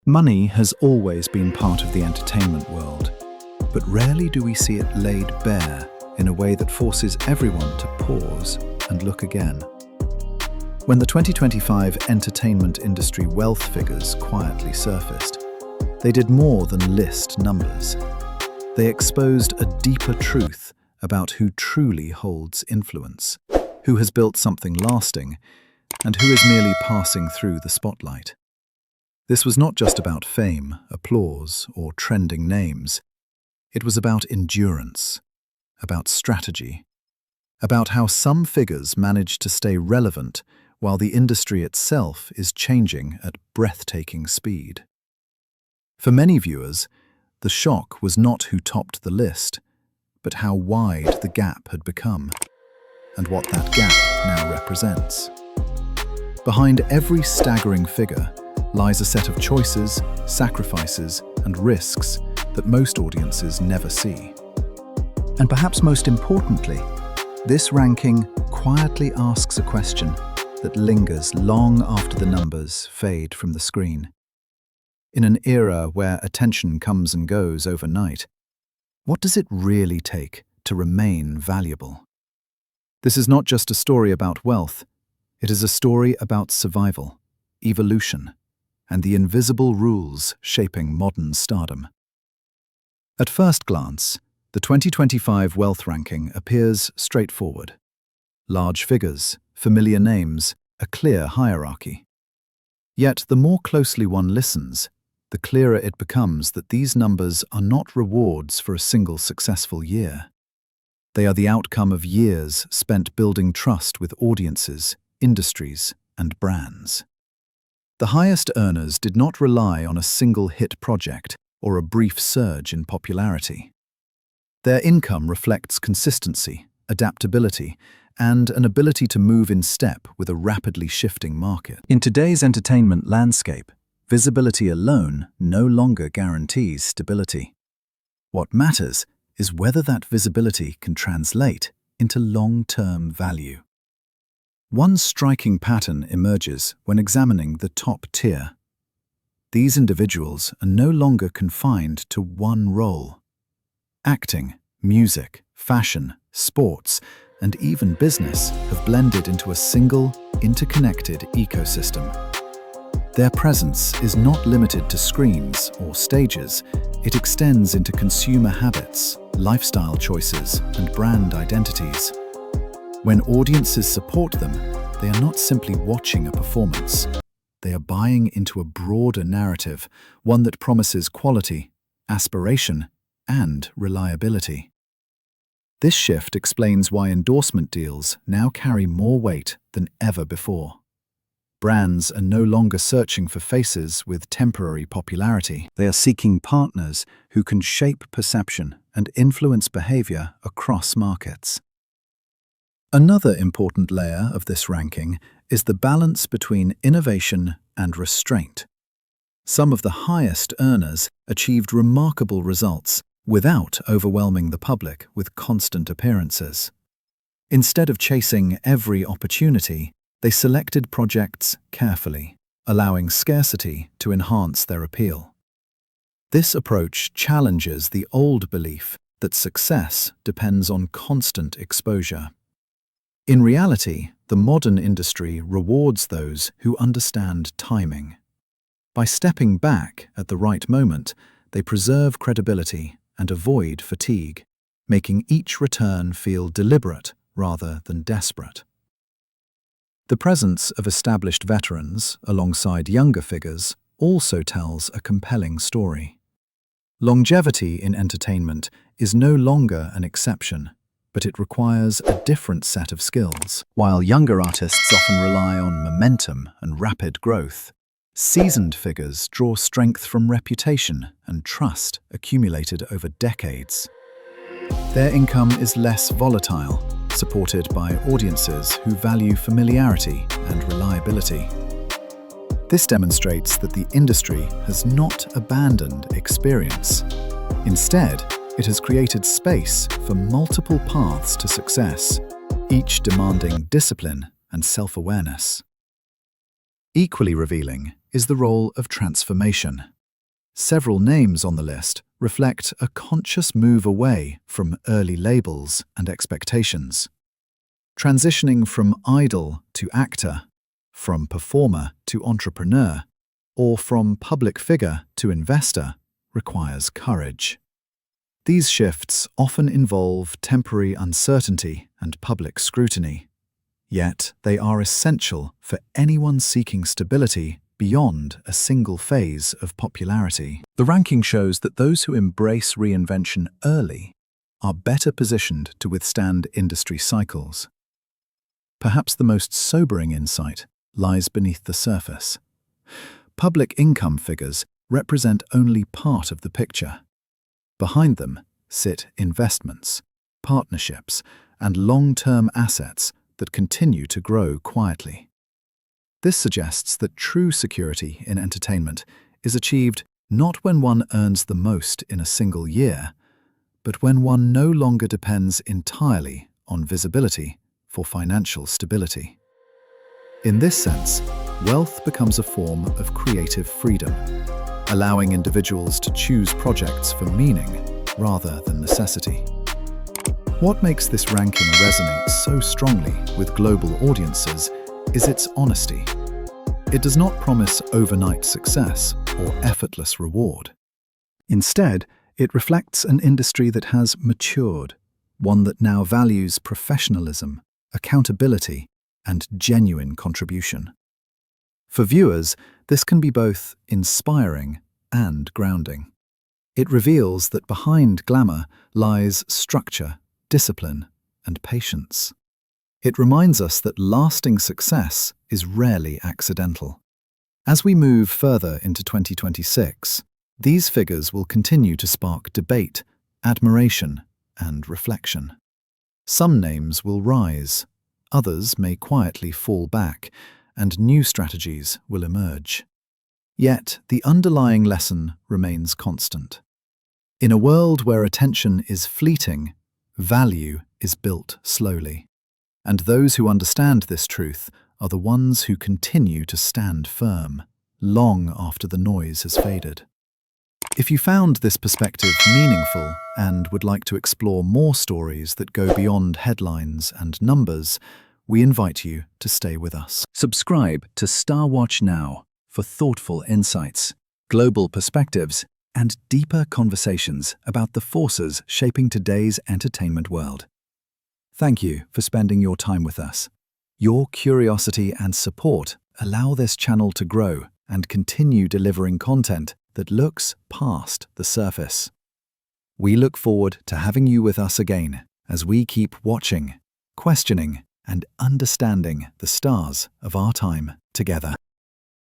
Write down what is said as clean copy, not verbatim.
Money has always been part of the entertainment world, but rarely do we see it laid bare in a way that forces everyone to pause and look again. When the 2025 entertainment industry wealth figures quietly surfaced, they did more than list numbers. They exposed a deeper truth about who truly holds influence, who has built something lasting, and who is merely passing through the spotlight. This was not just about fame, applause, or trending names. It was about endurance, about strategy, about how some figures manage to stay relevant while the industry itself is changing at breathtaking speed. For many viewers, the shock was not who topped the list, but how wide the gap had become, and what that gap now represents. Behind every staggering figure lies a set of choices, sacrifices, and risks that most audiences never see. And perhaps most importantly, this ranking quietly asks a question that lingers long after the numbers fade from the screen. In an era where attention comes and goes overnight, what does it really take to remain valuable? This is not just a story about wealth, it is a story about survival, evolution, and the invisible rules shaping modern stardom. At first glance, the 2025 wealth ranking appears straightforward. Large figures, familiar names, a clear hierarchy. Yet the more closely one listens, the clearer it becomes that these numbers are not rewards for a single successful year. They are the outcome of years spent building trust with audiences, industries, and brands. The highest earners did not rely on a single hit project or a brief surge in popularity. Their income reflects consistency, adaptability, and an ability to move in step with a rapidly shifting market. In today's entertainment landscape, visibility alone no longer guarantees stability. What matters is whether that visibility can translate into long-term value. One striking pattern emerges when examining the top tier. These individuals are no longer confined to one role. Acting, music, fashion, sports, and even business have blended into a single, interconnected ecosystem. Their presence is not limited to screens or stages. It extends into consumer habits, lifestyle choices, and brand identities. When audiences support them, they are not simply watching a performance. They are buying into a broader narrative, one that promises quality, aspiration, and reliability. This shift explains why endorsement deals now carry more weight than ever before. Brands are no longer searching for faces with temporary popularity. They are seeking partners who can shape perception and influence behavior across markets. Another important layer of this ranking is the balance between innovation and restraint. Some of the highest earners achieved remarkable results without overwhelming the public with constant appearances. Instead of chasing every opportunity, they selected projects carefully, allowing scarcity to enhance their appeal. This approach challenges the old belief that success depends on constant exposure. In reality, the modern industry rewards those who understand timing. By stepping back at the right moment, they preserve credibility and avoid fatigue, making each return feel deliberate rather than desperate. The presence of established veterans alongside younger figures also tells a compelling story. Longevity in entertainment is no longer an exception, but it requires a different set of skills. While younger artists often rely on momentum and rapid growth, seasoned figures draw strength from reputation and trust accumulated over decades. Their income is less volatile, supported by audiences who value familiarity and reliability. This demonstrates that the industry has not abandoned experience. Instead, it has created space for multiple paths to success, each demanding discipline and self-awareness. Equally revealing is the role of transformation. Several names on the list reflect a conscious move away from early labels and expectations. Transitioning from idol to actor, from performer to entrepreneur, or from public figure to investor requires courage. These shifts often involve temporary uncertainty and public scrutiny, yet they are essential for anyone seeking stability beyond a single phase of popularity. The ranking shows that those who embrace reinvention early are better positioned to withstand industry cycles. Perhaps the most sobering insight lies beneath the surface. Public income figures represent only part of the picture. Behind them sit investments, partnerships, and long-term assets that continue to grow quietly. This suggests that true security in entertainment is achieved not when one earns the most in a single year, but when one no longer depends entirely on visibility for financial stability. In this sense, wealth becomes a form of creative freedom, allowing individuals to choose projects for meaning rather than necessity. What makes this ranking resonate so strongly with global audiences is its honesty. It does not promise overnight success or effortless reward. Instead, it reflects an industry that has matured, one that now values professionalism, accountability, and genuine contribution. For viewers, this can be both inspiring and grounding. It reveals that behind glamour lies structure, discipline, and patience. It reminds us that lasting success is rarely accidental. As we move further into 2026, these figures will continue to spark debate, admiration, and reflection. Some names will rise, others may quietly fall back, and new strategies will emerge. Yet, the underlying lesson remains constant. In a world where attention is fleeting, value is built slowly. And those who understand this truth are the ones who continue to stand firm, long after the noise has faded. If you found this perspective meaningful and would like to explore more stories that go beyond headlines and numbers, we invite you to stay with us. Subscribe to Star Watch now for thoughtful insights, global perspectives, and deeper conversations about the forces shaping today's entertainment world. Thank you for spending your time with us. Your curiosity and support allow this channel to grow and continue delivering content that looks past the surface. We look forward to having you with us again as we keep watching, questioning, and understanding the stars of our time together.